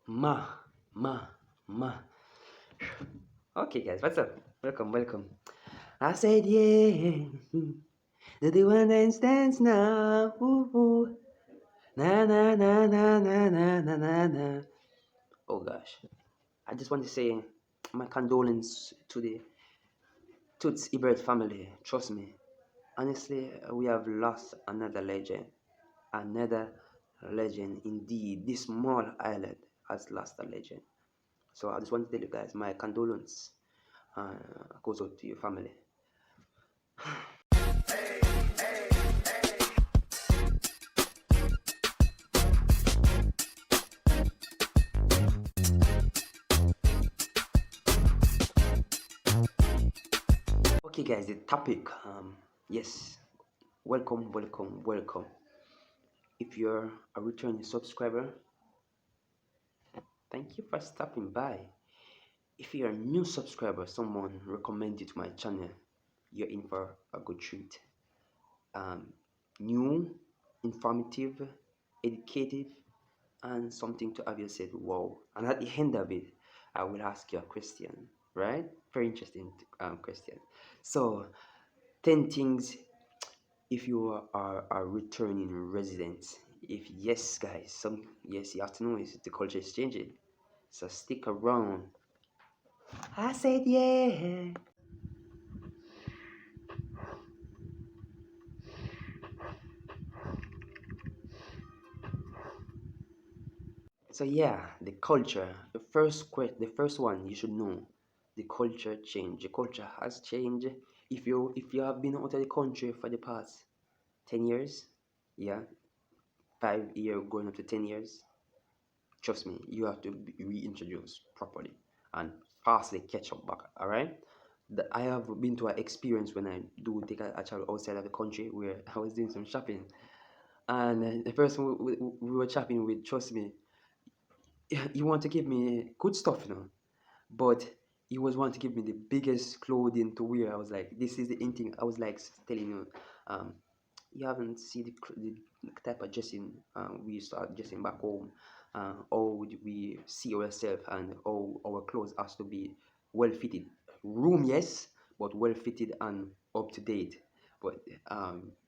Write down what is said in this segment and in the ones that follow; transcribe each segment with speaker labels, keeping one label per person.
Speaker 1: Ma, ma, ma. Okay, guys, what's up? Welcome. I said, yeah. Do the one dance dance now. Ooh, ooh. Na na na na na na na na na. Oh gosh, I just want to say my condolence to the Toots Ibert family. Trust me, honestly, we have lost another legend. Another legend indeed. This small island has lost a legend. So I just want to tell you guys my condolence goes out to your family. Okay, guys, the topic. Yes, welcome. If you're a returning subscriber, thank you for stopping by. If you're a new subscriber, someone recommended you to my channel, you're in for a good treat. Um, New, informative, educative, and something to have you said, wow. And at the end of it, I will ask you a question, right? Very interesting question. So, 10 things if you are a returning resident. If yes, guys, yes, you have to know is the culture is changing. So stick around. I said yeah. So yeah, the culture. The first one you should know. The culture change. The culture has changed. If you have been out of the country for the past 10 years, yeah, 5 year going up to 10 years, trust me, you have to be reintroduced properly and fastly catch up back. All right. I have been to an experience when I do take a child outside of the country where I was doing some shopping, and the person we were shopping with, trust me, he want to give me good stuff, but he was want to give me the biggest clothing to wear. I was like, this is the in thing. I was like telling you, um, you haven't seen the type of dressing we start dressing back home. How would we see ourselves and how our clothes has to be well fitted. Room, yes, but well fitted and up to date. But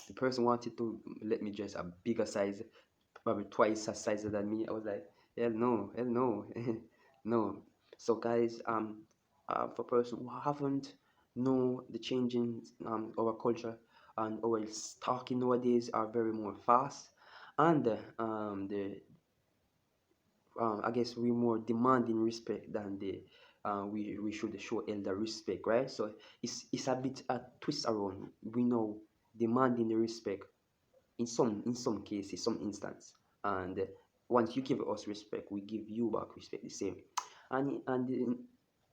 Speaker 1: the person wanted to let me dress a bigger size, probably twice as size than me. I was like, hell no, no. So guys, for person who haven't know the changing our culture and our talking nowadays are very more fast, and the I guess we more demanding respect than the we should show elder respect, right? So it's a bit a twist around. We know demanding the respect in some cases, some instance, and once you give us respect, we give you back respect the same. And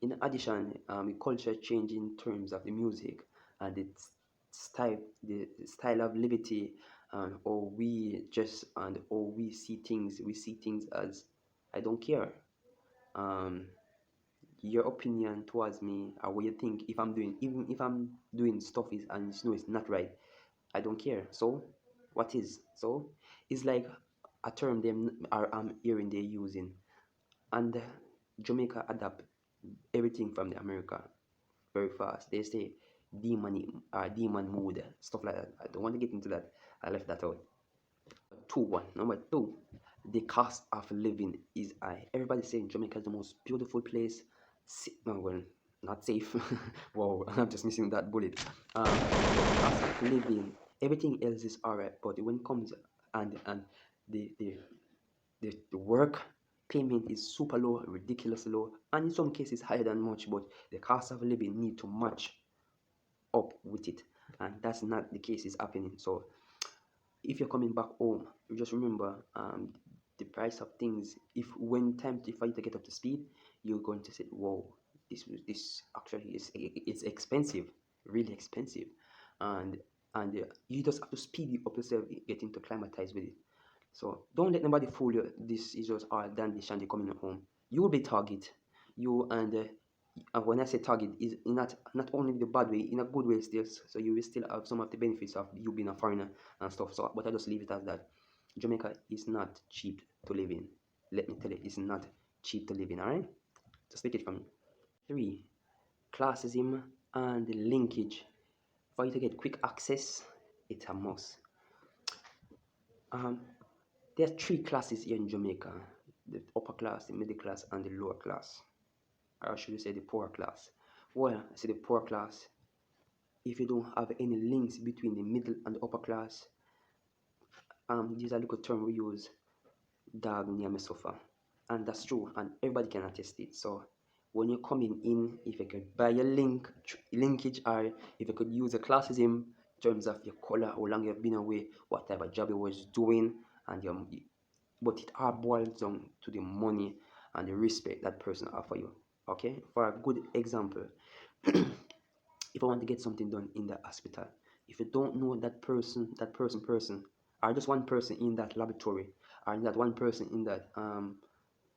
Speaker 1: in addition, the culture change in terms of the music and the style of liberty, and or we just and or we see things as I don't care. Um, your opinion towards me or what you think if I'm doing, even if I'm doing stuff is and you know it's not right, I don't care. So what is so it's like a term them are I'm hearing they're using, and Jamaica adapt everything from the America very fast. They say demon mood, stuff like that. I don't want to get into that. I left that out. Number two, the cost of living is high. Everybody saying Jamaica is the most beautiful place. No, well, not safe. Wow, I'm just missing that bullet. Cost of living, everything else is alright, but when it comes and the the the work payment is super low, ridiculous low, and in some cases higher than much. But the cost of living need to match up with it, and that's not the case is happening. So if you're coming back home, you just remember the price of things. If when time for you to get up to speed, you're going to say, "Whoa, this actually is it's expensive, really expensive," and you just have to speed up yourself, getting to climatize with it. So don't let nobody fool you. This is just all dandy shandy coming home. You will be target. You and when I say target, is not only the bad way, in a good way still. So you will still have some of the benefits of you being a foreigner and stuff. So, but I just leave it as that. Jamaica is not cheap to live in. Let me tell you, it's not. cheap to live in. All right, just take it from me. 3. Classism and the linkage. For you to get quick access, it's a must. Um, there are 3 classes here in Jamaica: the upper class, the middle class, and the lower class. Or should we say the poor class? Well, I say the poor class. If you don't have any links between the middle and the upper class, these are little term we use, dog near me suffer. And that's true, and everybody can attest it. So when you're coming in, if you could buy a linkage, or if you could use a classism in terms of your color, how long you've been away, what type of job you was doing, and your, but it all boils down to the money and the respect that person offer you. Okay, for a good example, if I want to get something done in the hospital, if you don't know that person, or just one person in that laboratory, or that one person in that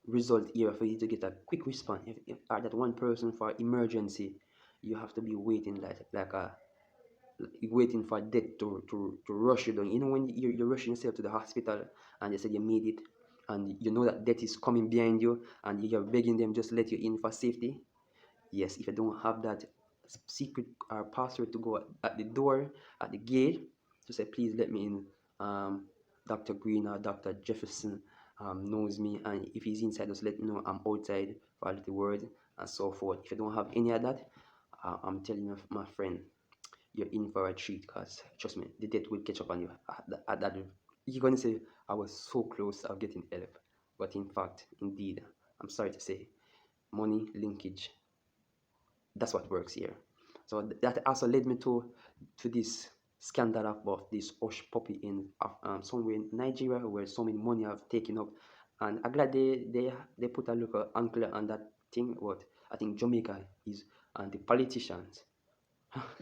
Speaker 1: result here for you to get a quick response, or that one person for emergency, you have to be waiting waiting for death to rush you down. You know when you're rushing yourself to the hospital and they said you made it, and you know that death is coming behind you, and you're begging them just let you in for safety. Yes, if you don't have that secret or password to go at the door, at the gate, to say, please let me in. Dr. Green or Dr. Jefferson knows me, and if he's inside, just let me know I'm outside for a little word and so forth. If you don't have any of that, I'm telling you, my friend, you're in for a treat, because trust me, the death will catch up on you. At that, you're going to say, I was so close of getting help. But in fact, indeed, I'm sorry to say, money linkage, that's what works here. So that also led me to this scandal about this hush puppy in somewhere in Nigeria, where so many money have taken up, and I'm glad they put a little angle on that thing. What I think Jamaica is, and the politicians,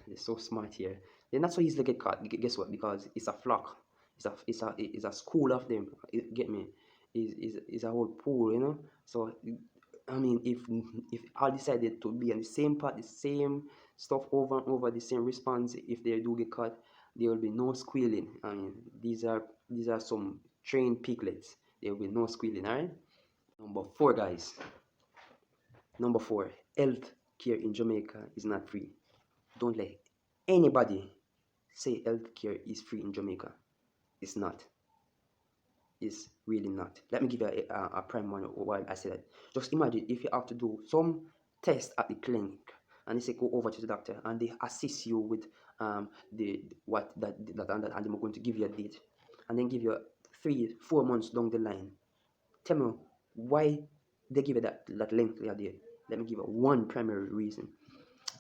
Speaker 1: they're so smart here. They're not so easily get caught. Guess what? Because it's a flock. It's a school of them. Get me? Is a whole pool, you know. So I mean, if all decided to be on the same part, the same stuff over and over, the same response, if they do get caught, there will be no squealing. I mean, these are some trained piglets. There will be no squealing. All right. Number 4, guys. Number 4, health care in Jamaica is not free. Don't let anybody say healthcare is free in Jamaica. It's not. It's really not. Let me give you a prime one while I say that. Just imagine if you have to do some test at the clinic, and they say go over to the doctor and they assist you with the what and they're going to give you a date, and then give you 3-4 months down the line. Tell me why they give you that length of date. Let me give you one primary reason.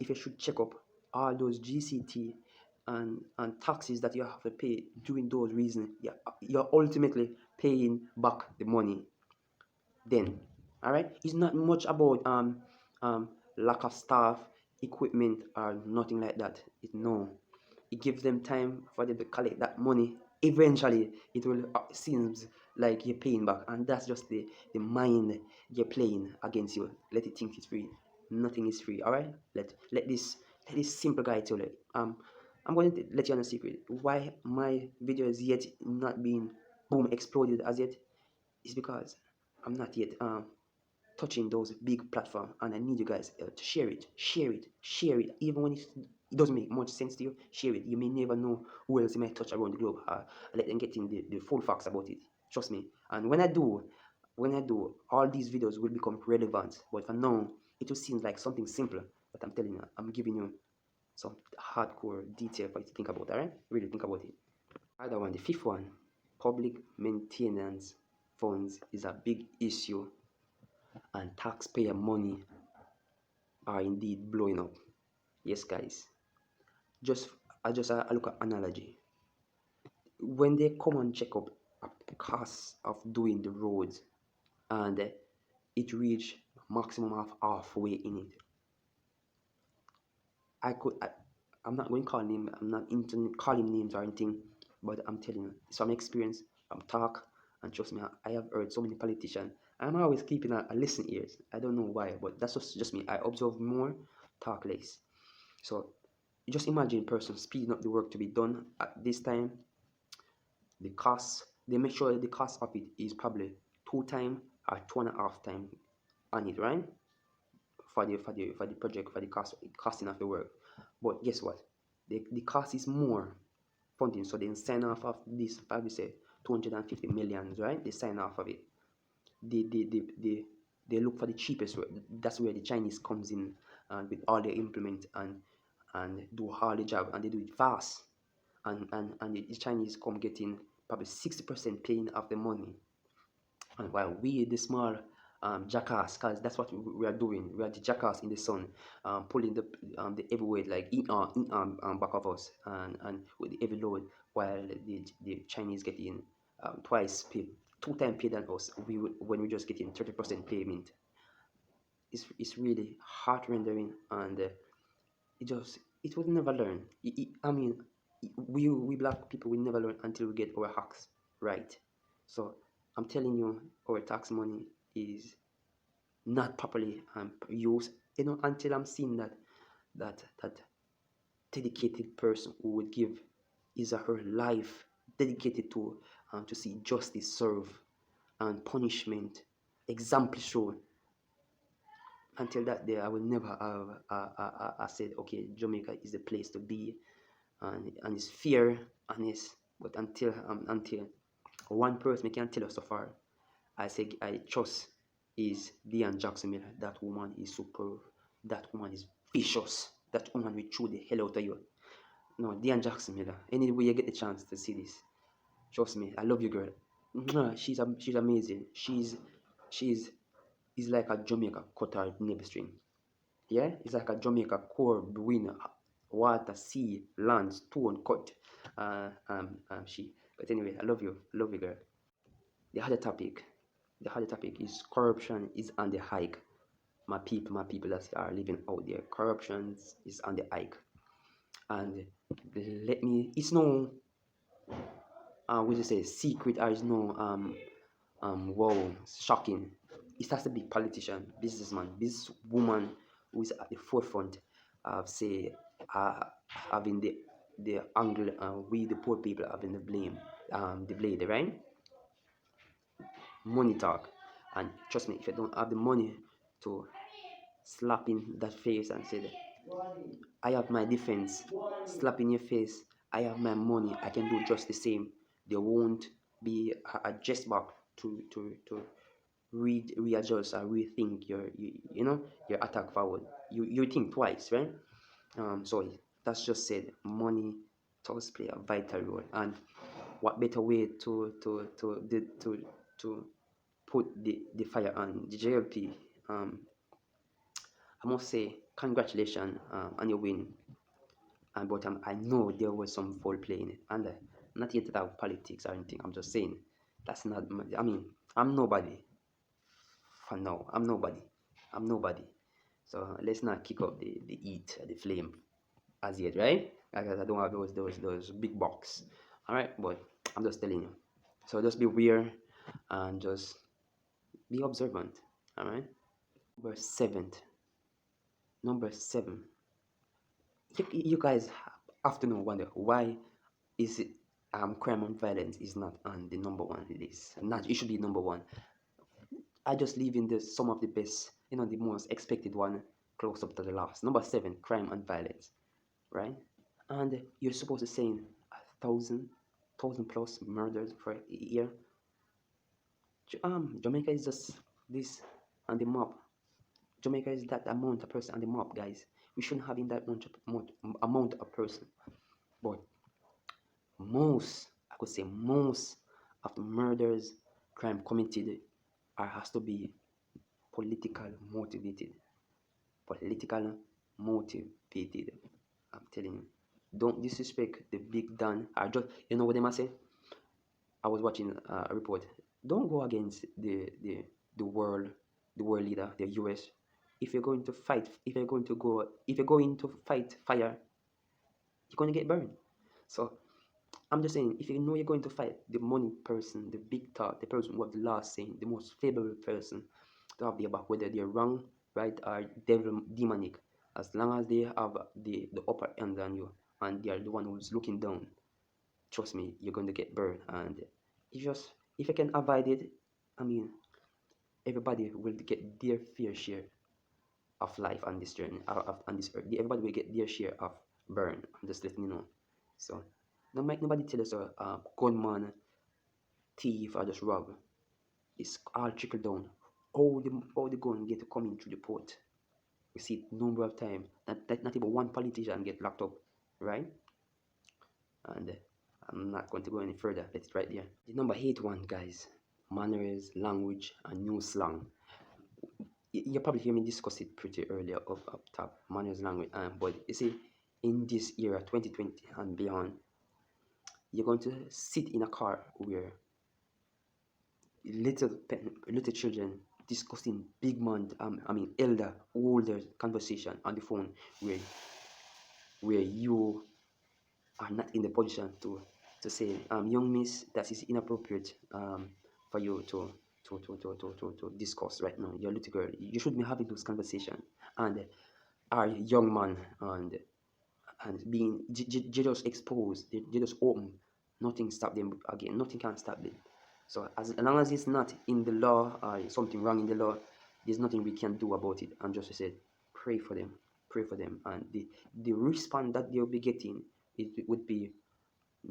Speaker 1: If you should check up all those GCT and taxes that you have to pay during those reasons, you're ultimately paying back the money then. All right, it's not much about um lack of staff, equipment, or nothing like that. No, it gives them time for them to collect that money. Eventually it will seems like you're paying back, and that's just the mind you're playing against you. Let it think it's free. Nothing is free. All right, let this simple guy tell you. I'm going to let you on a secret why my video is yet not being boom exploded as yet. Is because I'm not yet touching those big platforms, and I need you guys to share it, even when it doesn't make much sense to you. Share it. You may never know who else you might touch around the globe. Let them get in the full facts about it. Trust me. And when I do, all these videos will become relevant. But for now, it will seem like something simple. But I'm telling you, I'm giving you some hardcore detail for you to think about. All right, really think about it. Other one, the 5th one, public maintenance funds is a big issue, and taxpayer money are indeed blowing up. Yes, guys. I look at analogy. When they come and check up a cost of doing the roads, and it reach maximum of halfway in it, I'm not going to call name. I'm not into calling names or anything, but I'm telling you, it's from experience, from talk, and trust me, I have heard so many politicians. I'm always keeping a listen ears. I don't know why, but that's just me. I observe more, talk less. So just imagine a person speeding up the work to be done at this time. They make sure the cost of it is probably 2 times or 2.5 times on it, right? For the project, for the costing of the work. But guess what? The cost is more funding, so they sign off of this. Probably say 250 millions, right? They sign off of it. They look for the cheapest way. That's where the Chinese comes in, and with all they implement and do all the job, and they do it fast. And the Chinese come getting probably 60% paying of the money, and while we the small jackass, cause that's what we are doing. We are the jackass in the sun, pulling the heavy weight like back of us, and with the heavy load, while the Chinese getting twice paid, 2 times paid than us. When we just getting 30% payment. It's really heart rendering, and it will never learn. I mean, we black people will never learn until we get our hacks right. So I'm telling you, our tax money is not properly used. Until I'm seeing that dedicated person who would give his or her life dedicated to see justice served and punishment example shown. Until that day, I will never have I said, okay, Jamaica is the place to be, and it's fair and it's. But until one person can tell us so far, I say I trust is Diane Jackson Miller. That woman is superb. That woman is vicious. That woman will chew the hell out of you. No, Diane Jackson Miller. Anyway, you get the chance to see this, trust me. I love you, girl. She's amazing. She's is like a Jamaica cut her nipple string. Yeah, it's like a Jamaica core between water, sea, land, stone cut. She. But anyway, I love you, girl. The other topic, is corruption is on the hike. My people that are living out there, corruption is on the hike. And let me, it's no, what you say, secret, or it's no, wow, shocking. It has to be politician, businessman, businesswoman who is at the forefront of, say, having the angle, we the poor people having the blame, the blade, right? Money talk. And trust me, if you don't have the money to slap in that face and say that I have my defense, slap in your face, I have my money, I can do just the same. There won't be a just back to readjust or rethink your attack forward. You think twice, right? So that's just said, money does play a vital role, and what better way to put the fire on the JLP. I must say congratulations on your win, but I know there was some foul play in it, and not yet about politics or anything. I'm just saying that's not. I mean, I'm nobody for now. I'm nobody. So let's not kick up the heat, the flame as yet, right? Because I don't have those big box. All right, but I'm just telling you. So just be aware and just be observant. All right. Number seven. Number seven. You guys have to know, wonder why is it crime and violence is not on the number one list. Not it should be number one. I just leave in the some of the best, the most expected one close up to the last. Number seven, crime and violence, right? And you're supposed to say 1,000 plus murders for a year. Jamaica is just this on the map. Jamaica is that amount of person on the map, guys. We shouldn't have in that amount of person. But I could say most of the murders, crime committed has to be political motivated. Political motivated. I'm telling you. Don't disrespect the big Dan. I just, what they must say? I was watching a report. Don't go against the world leader, the US. If you're going to fight, if you're going to fight fire, you're going to get burned. So I'm just saying, if you know you're going to fight the money person, the big talk, the person who have the last saying, the most favorable person to have their back, whether they're wrong, right, or demonic, as long as they have the upper hand on you and they are the one who's looking down, trust me, you're going to get burned. And if you can avoid it, I mean, everybody will get their fair share of life on this journey, on this earth. Everybody will get their share of burn. I'm just letting you know. So don't make nobody tell us a gunman, thief, or just rob. It's all trickle down. All the gun get to come in through the port. We see it number of times. Not even one politician get locked up, right? And I'm not going to go any further. Let it right there. The number 8 one, guys. Manners, language, and new slang. You probably hear me discuss it pretty earlier up top. Manners, language, but you see, in this era, 2020 and beyond, you're going to sit in a car where little children discussing big man, elder, older conversation on the phone, where you are not in the position to say, young miss, that is inappropriate for you to discuss right now. You're a little girl. You should be having those conversations. And our young man and being just exposed, they just open. Nothing stop them again. Nothing can stop them. So as long as it's not in the law or something wrong in the law, there's nothing we can do about it. And just said, pray for them, and the response that they'll be getting, it would be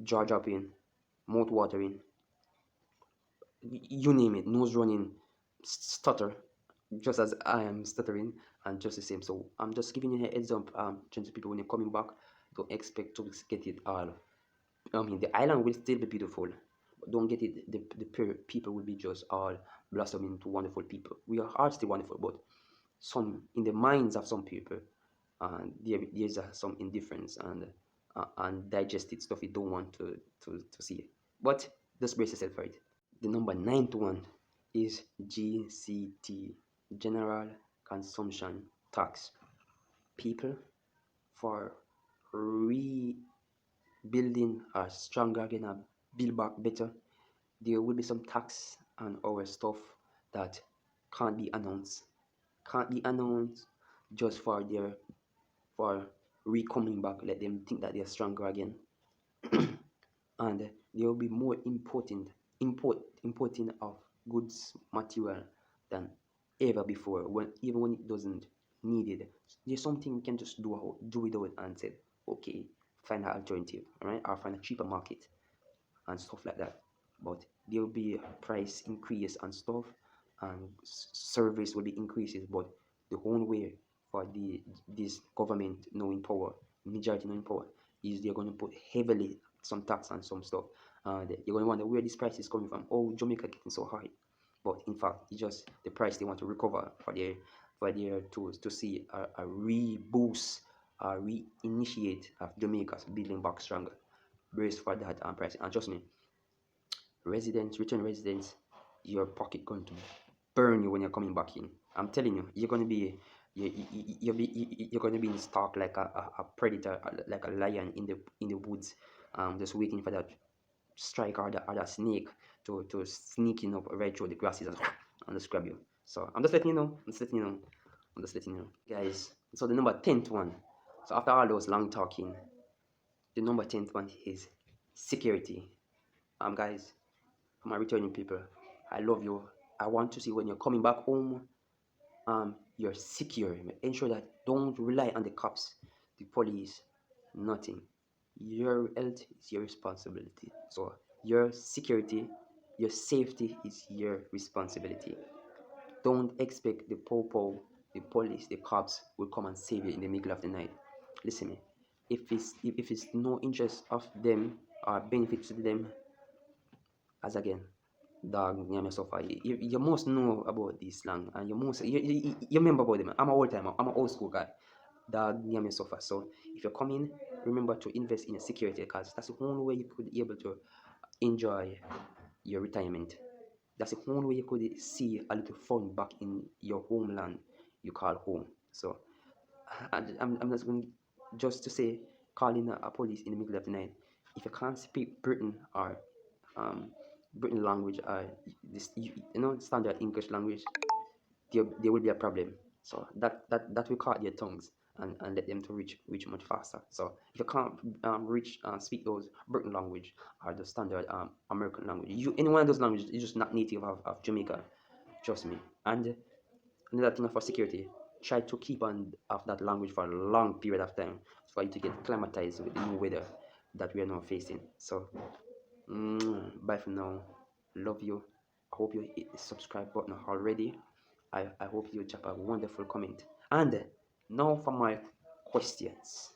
Speaker 1: jaw dropping, mouth watering, you name it, nose running, stutter, just as I am stuttering, and just the same. So I'm just giving you a heads up, gentle people, when you're coming back, don't expect to get it all. The island will still be beautiful, but don't get it. The people will be just all blossoming into wonderful people. We are still wonderful, but some in the minds of some people, there's some indifference and digested stuff you don't want to see. But just brace yourself for it. The number 9th one is GCT, General Consumption Tax. People, for rebuilding a stronger again, a build back better, there will be some tax on our stuff that can't be announced. Can't be announced just for re-coming back. Let them think that they're stronger again. And there will be more importing of goods material than ever before, even when it doesn't need it. There's something we can just do without and say, okay, find an alternative, right? Or find a cheaper market and stuff like that. But there will be a price increase and stuff, and service will be increases. But the whole way for this government knowing power, majority knowing power, is they're going to put heavily some tax on some stuff. You're going to wonder where this price is coming from. Oh, Jamaica getting so high, but in fact, it's just the price they want to recover for their to see a reboost, a reinitiate of Jamaica's building back stronger. Brace for that and price. And trust me, return residents, your pocket going to burn you when you're coming back in. I'm telling you, you're going to be you're going to be in stock like a predator, like a lion in the woods, just waiting for that strike or that snake to sneaking up right through the grasses and just grab you. So I'm just letting you know. I'm just letting you know, guys. So the number 10th one. So after all those long talking, the number 10th one is security. Guys, for my returning people, I love you. I want to see when you're coming back home, you're secure. Ensure that don't rely on the cops, the police, nothing. Your health is your responsibility. So your security, your safety is your responsibility. Don't expect the popo, the police, the cops will come and save you in the middle of the night. Listen me. If it's no interest of them or benefit to them, as again, dog nyame suffer. You must know about this slang, and you remember about them. I'm a old timer. I'm an old school guy. Dog nyame suffer. So if you're coming, remember to invest in your security, because that's the only way you could be able to enjoy your retirement. That's the only way you could see a little fun back in your homeland you call home. So I'm just going just to say, calling a police in the middle of the night. If you can't speak Britain or um, Britain language or standard English language, there will be a problem. So that will cut their tongues and let them to reach much faster. So if you can't reach speak those Britain language or the standard American language, any one of those languages, you're just not native of Jamaica. Trust me, And another thing for security, try to keep on of that language for a long period of time for you to get acclimatized with the new weather that we are now facing. So, bye for now. Love you. I hope you hit the subscribe button already. I hope you drop a wonderful comment. And now for my questions.